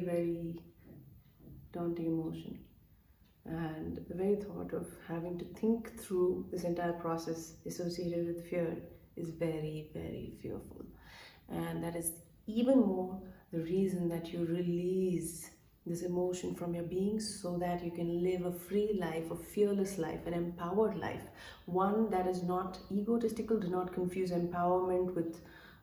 very, very daunting emotion. And the very thought of having to think through this entire process associated with fear is very, very fearful. And that is even more the reason that you release this emotion from your being so that you can live a free life, a fearless life, an empowered life. One that is not egotistical. Do not confuse empowerment with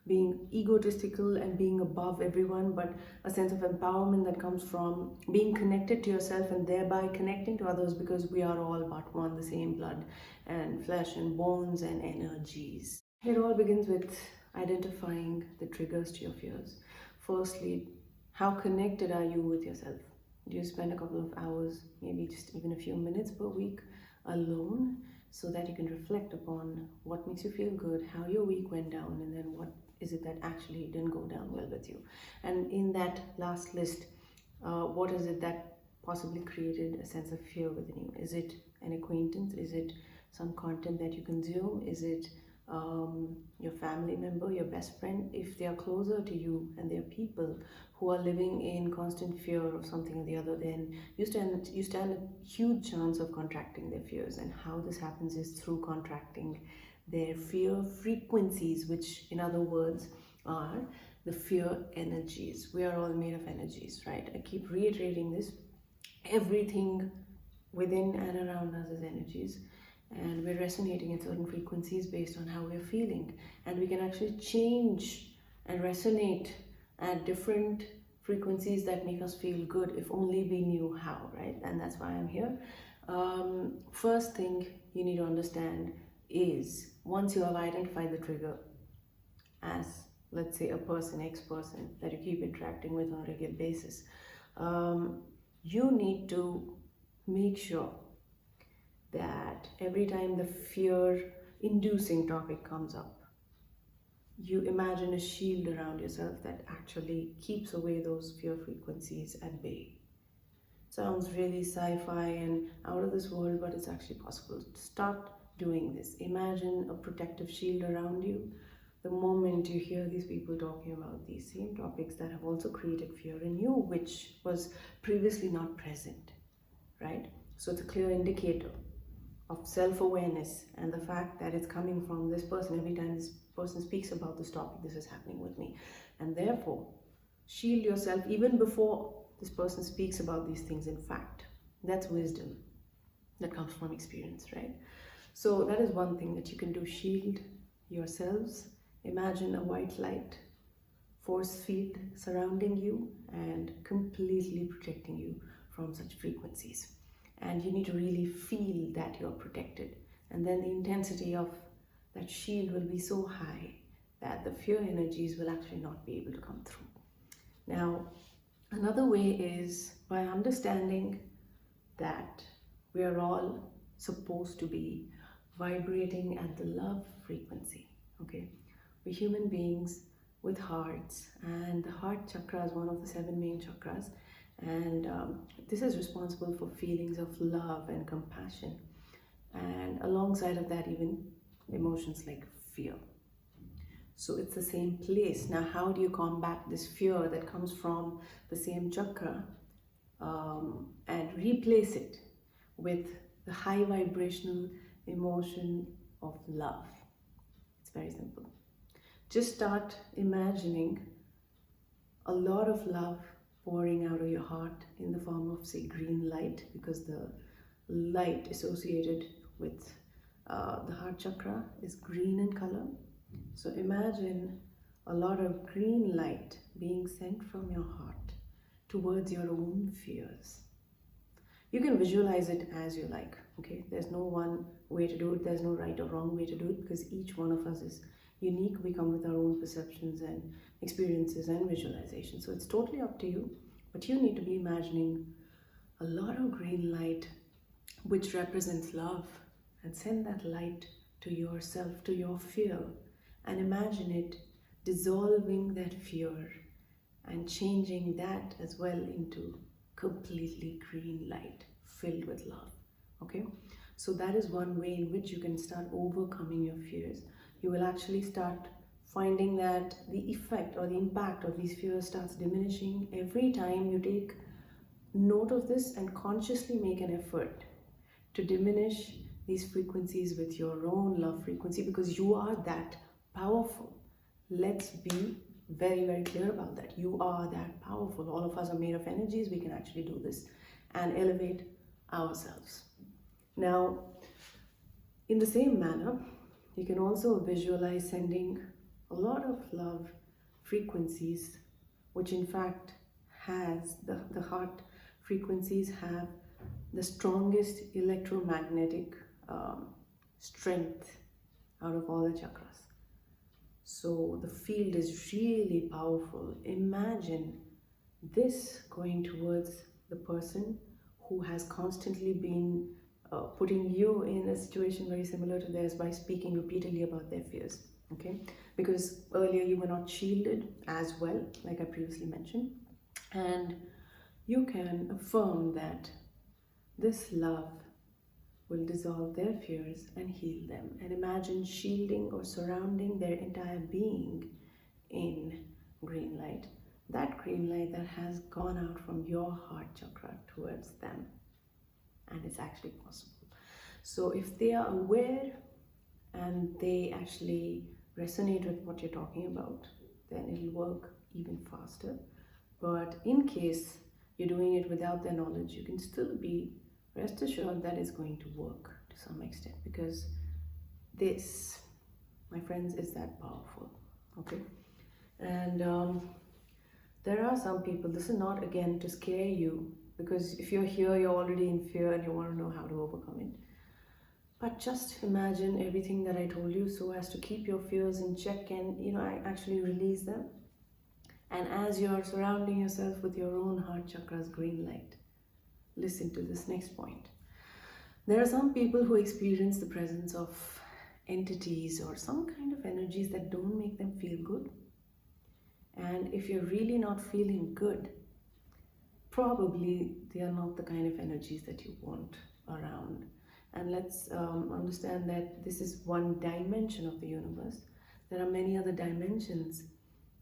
being egotistical and being above everyone, but a sense of empowerment that comes from being connected to yourself and thereby connecting to others, because we are all but one, the same blood and flesh and bones and energies. It all begins with identifying the triggers to your fears. Firstly, how connected are you with yourself? Do you spend a couple of hours, maybe just even a few minutes per week alone, so that you can reflect upon what makes you feel good, how your week went down, and then what is it that actually didn't go down well with you? And in that last list, what is it that possibly created a sense of fear within you? Is it an acquaintance? Is it some content that you consume? Is it your family member, your best friend? If they are closer to you and they are people who are living in constant fear of something or the other, then you stand a huge chance of contracting their fears. And how this happens is through contracting their fear frequencies, which in other words are the fear energies. We are all made of energies, right? I keep reiterating this. Everything within and around us is energies, and we're resonating at certain frequencies based on how we're feeling, and we can actually change and resonate at different frequencies that make us feel good if only we knew how, right? And that's why I'm here. First thing you need to understand is, once you have identified the trigger as, let's say, a person, X person that you keep interacting with on a regular basis, you need to make sure that every time the fear inducing topic comes up, you imagine a shield around yourself that actually keeps away those fear frequencies at bay. Sounds really sci-fi and out of this world, but it's actually possible. Start doing this. Imagine a protective shield around you. The moment you hear these people talking about these same topics that have also created fear in you, which was previously not present, right? So it's a clear indicator of self-awareness and the fact that it's coming from this person. Every time this person speaks about this topic, this is happening with me. And therefore, shield yourself even before this person speaks about these things. In fact, that's wisdom that comes from experience, right? So that is one thing that you can do. Shield yourselves. Imagine a white light force field surrounding you and completely protecting you from such frequencies. And you need to really feel that you're protected. And then the intensity of that shield will be so high that the fear energies will actually not be able to come through. Now, another way is by understanding that we are all supposed to be vibrating at the love frequency, okay? We're human beings with hearts, and the heart chakra is one of the 7 main chakras, and this is responsible for feelings of love and compassion, and alongside of that, even emotions like fear. So it's the same place. Now, how do you combat this fear that comes from the same chakra and replace it with the high vibrational emotion of love? It's very simple. Just start imagining a lot of love pouring out of your heart in the form of, say, green light, because the light associated with the heart chakra is green in color. So imagine a lot of green light being sent from your heart towards your own fears. You can visualize it as you like, okay? There's no one way to do it. There's no right or wrong way to do it, because each one of us is unique. We come with our own perceptions and experiences and visualization. So it's totally up to you, but you need to be imagining a lot of green light, which represents love, and send that light to yourself, to your fear, and imagine it dissolving that fear and changing that as well into completely green light filled with love, okay? So that is one way in which you can start overcoming your fears. You will actually start finding that the effect or the impact of these fears starts diminishing every time you take note of this and consciously make an effort to diminish these frequencies with your own love frequency, because you are that powerful. Let's be very, very clear about that. You are that powerful. All of us are made of energies. We can actually do this and elevate ourselves. Now, in the same manner, you can also visualize sending a lot of love frequencies, which in fact has the heart frequencies have the strongest electromagnetic strength out of all the chakras. So the field is really powerful. Imagine this going towards the person who has constantly been putting you in a situation very similar to theirs by speaking repeatedly about their fears. Okay, because earlier you were not shielded as well, like I previously mentioned, and you can affirm that this love will dissolve their fears and heal them. And imagine shielding or surrounding their entire being in green light. That green light that has gone out from your heart chakra towards them. And it's actually possible. So if they are aware and they actually resonate with what you're talking about, then it'll work even faster. But in case you're doing it without their knowledge, you can still be rest assured that it's going to work to some extent, because this, my friends, is that powerful. Okay, and there are some people, this is not again to scare you, because if you're here, you're already in fear and you want to know how to overcome it. But just imagine everything that I told you so as to keep your fears in check and, I actually release them. And as you're surrounding yourself with your own heart chakra's green light, listen to this next point. There are some people who experience the presence of entities or some kind of energies that don't make them feel good. And if you're really not feeling good, probably they are not the kind of energies that you want around. And let's understand that this is one dimension of the universe. There are many other dimensions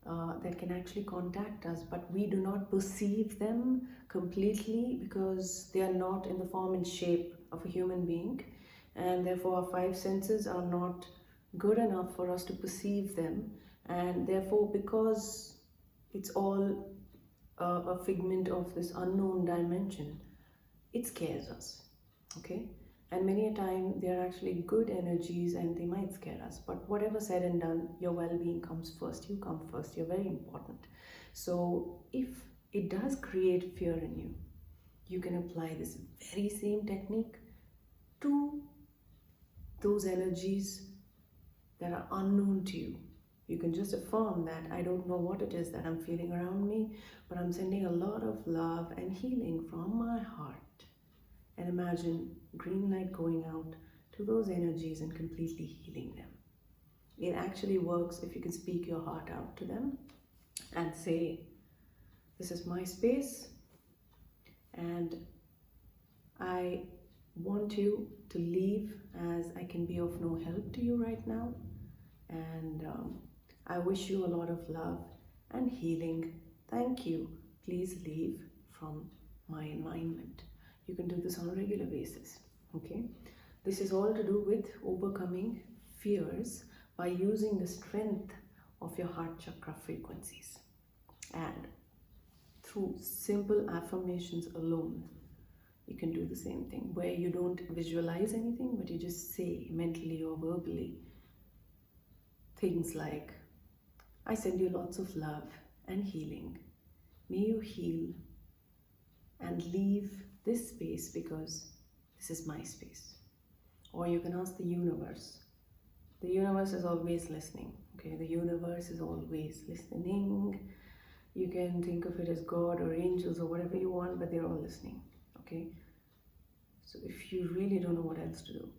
that can actually contact us, but we do not perceive them completely because they are not in the form and shape of a human being, and therefore our five senses are not good enough for us to perceive them, and therefore, because it's all a figment of this unknown dimension, it scares us. Okay, and many a time they are actually good energies and they might scare us, but whatever said and done, your well-being comes first. You come first. You're very important. So if it does create fear in you, you can apply this very same technique to those energies that are unknown to you. You can just affirm that I don't know what it is that I'm feeling around me, but I'm sending a lot of love and healing from my heart. And imagine green light going out to those energies and completely healing them. It actually works if you can speak your heart out to them and say, this is my space and I want you to leave, as I can be of no help to you right now, and I wish you a lot of love and healing. Thank you. Please leave from my environment. You can do this on a regular basis. Okay, this is all to do with overcoming fears by using the strength of your heart chakra frequencies, and through simple affirmations alone you can do the same thing, where you don't visualize anything but you just say mentally or verbally things like, I send you lots of love and healing. May you heal and leave this space because this is my space. Or you can ask the universe. The universe is always listening. Okay, the universe is always listening. You can think of it as God or angels or whatever you want, but they're all listening. Okay, so if you really don't know what else to do,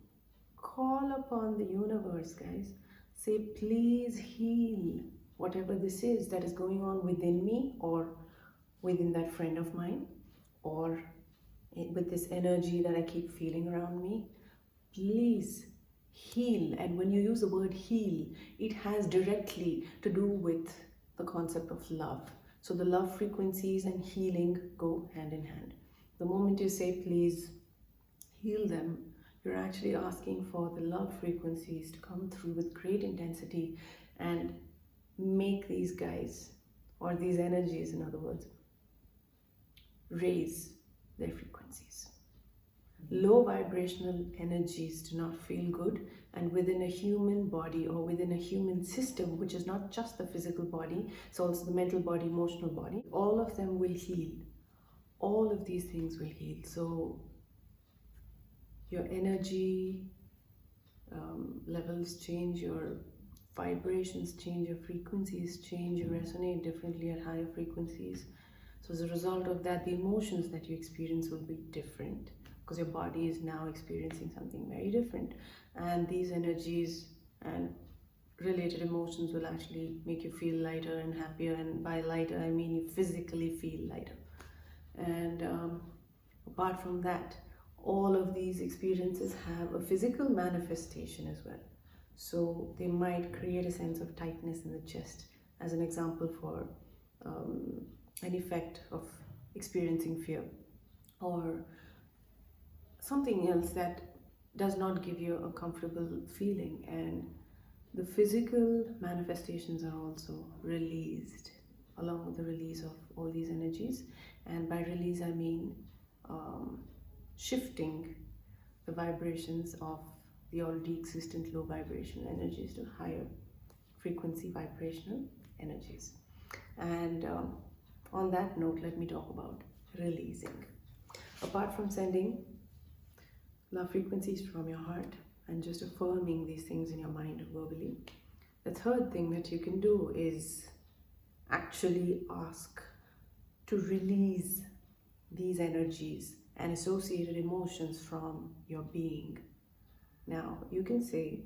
call upon the universe, guys. Say, please heal whatever this is that is going on within me or within that friend of mine or with this energy that I keep feeling around me. Please Heal, and when you use the word heal, it has directly to do with the concept of love. So the love frequencies and healing go hand in hand. The moment you say please heal them, you're actually asking for the love frequencies to come through with great intensity and make these guys, or these energies in other words, raise their frequencies. Low vibrational energies do not feel good, and within a human body or within a human system, which is not just the physical body, it's also the mental body, emotional body, all of them will heal. All of these things will heal. So your energy levels change, your vibrations change, your frequencies change, you resonate differently at higher frequencies. So as a result of that, the emotions that you experience will be different, because your body is now experiencing something very different, and these energies and related emotions will actually make you feel lighter and happier, and by lighter I mean you physically feel lighter. And apart from that, all of these experiences have a physical manifestation as well. So they might create a sense of tightness in the chest, as an example for an effect of experiencing fear, or something else that does not give you a comfortable feeling. And the physical manifestations are also released along with the release of all these energies. And by release I mean shifting the vibrations of the already existent low vibrational energies to higher frequency vibrational energies. And on that note, let me talk about releasing. Apart from sending love frequencies from your heart and just affirming these things in your mind verbally, the third thing that you can do is actually ask to release these energies and associated emotions from your being. Now, you can say,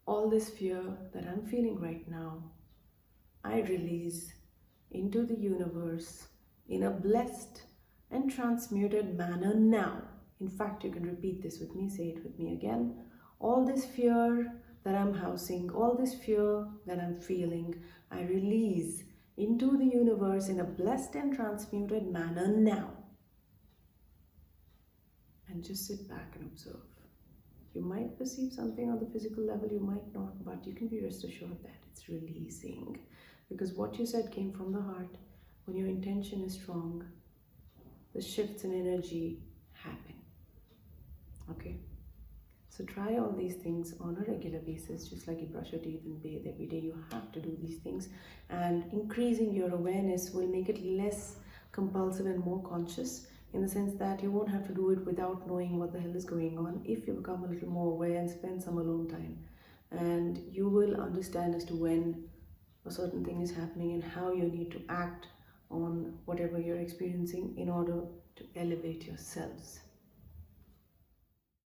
all this fear that I'm feeling right now, I release into the universe in a blessed and transmuted manner now. In fact, you can repeat this with me, say it with me again. All this fear that I'm housing, all this fear that I'm feeling, I release into the universe in a blessed and transmuted manner now. And just sit back and observe. You might perceive something on the physical level, you might not, but you can be rest assured that it's releasing. Because what you said came from the heart. When your intention is strong, the shifts in energy happen. Okay? So try all these things on a regular basis, just like you brush your teeth and bathe every day. You have to do these things, and increasing your awareness will make it less compulsive and more conscious, in the sense that you won't have to do it without knowing what the hell is going on if you become a little more aware and spend some alone time. And you will understand as to when a certain thing is happening and how you need to act on whatever you're experiencing in order to elevate yourselves.